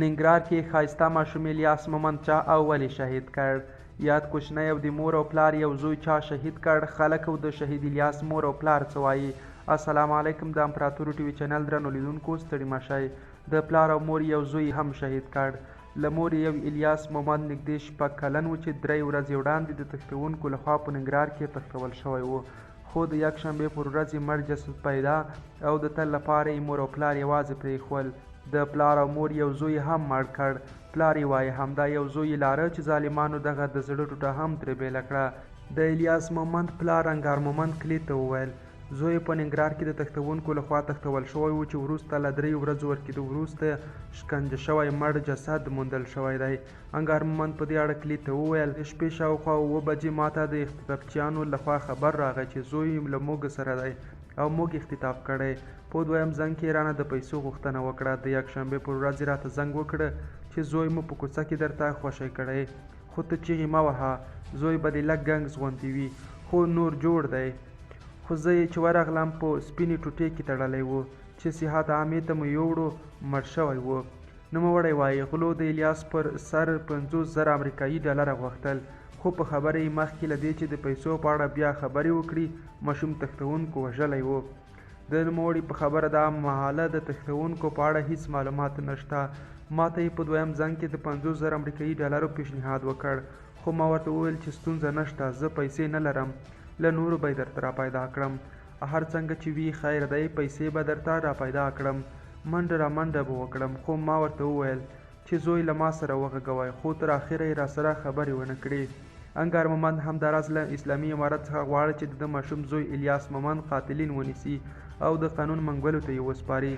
ننګرهار کې ښایسته ماشوم الیاس مومند چا او ولې شهید کړ؟ یاد کوچنی او د مور او پلار یو زوی چا شهید کړ؟ خلک او د شهید الیاس مور او پلار څه وایي؟ السلام علیکم. د امپراتور ټي وي چینل درنو لیدونکو ستړي مه شئ. د پلار او مور یو زوی هم شهید کړ. له مور یو الیاس مومند نږدې 6 کلن و چې 3 ورځې وړاندې د تښتونکو لخوا په ننګرهار کې تښتول شوی و، خو د یکشنبې پر ورځ یې مړ جسد پیدا او د تل لپاره یې مور او پلار یوازې پرېښول. د پلار او مور یو زوی هم مړ کړ. پلار یې وایي همدا یو زوی یې لاره چې ظالمانو دغه د زړه ټوټه هم ترې بېله کړه. د الیاس مومند پلار انګار مومند کلي ته وویل زوی په ننګرهار کې د تښتونکو لخوا تښتول شوی و چې وروسته له 3 ورځو ورکېدو وروسته شکنجه شوی مړ جسد موندل شوی دی. انګار مومند په دې اړه کلي ته وویل د شپې شاوخوا 7 بجې ماته د اختطافچیانو لخوا خبر راغی چې زوی له موږ سره دی او موږ اختطاف کړی. په دویم زنګ کې رانه د پیسو غوښتنه وکړه. د یکشنبې پر ورځ راته زنګ وکړه چې زوی مو په کوڅه کې درته خوشی کړی، خو ته چیغې مه وهه، زوی به دې لږ ګنګس غوندې وي خو نور جوړ دی. خو زه یې چې ورغلم په سپینې ټوټې کې تړلی و چې صحت عامې ته مو یوړو، مړ شوی و. نوموړی وایي غلو د الیاس پر سر 50,000 امریکایي ډالره غوښتل، خو په خبره یې مخکې له دې چې د پیسو په اړه بیا خبرې وکړي ماشوم تښتونکو وژلی و. د نوموړي په خبره دا مهاله د تښتونکو په اړه هیڅ معلومات نشته. ما ته یې په دویم زنګ کې د 50,000 امریکایي ډالرو پیشنهاد وکړ، خو ما ورته وویل چې ستونزه نشته، زه پیسې نه لرم، له نورو به یې درته راپیدا کړم. هر څنګه چې وي خیر دی، پیسې به درته راپیدا کړم. منډه رامنډه به وکړم، خو ما ورته وویل چې زوی له ما سره وغږوئ، خو تر اخره یې راسره خبرې ونه کړې. انګار مومند همداراز له اسلامي امارت څخه غواړي چې د ماشوم زوی الیاس مومند قاتلین ونیسي او د قانون منګولو ته یې وسپاري.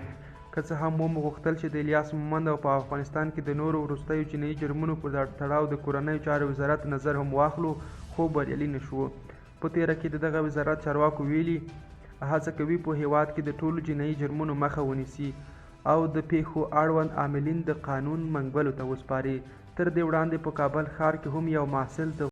که څه هم ومو غوښتل چې د الیاس مومند او په افغانستان کې د نورو وروستیو جنایي جرمونو پر تړاو د کورنیو چارو وزارت نظر هم واخلو، خو بریالي نه شوو. په تېره کې د دغه وزارت چارواکو ویلي هڅه کوي په هیواد کې د ټولو جنایي جرمونو مخه ونیسي او د پیښو اړوند عاملین د قانون منګولو ته وسپاري. تر دې وړاندې په کابل ښار کې هم یو محصل د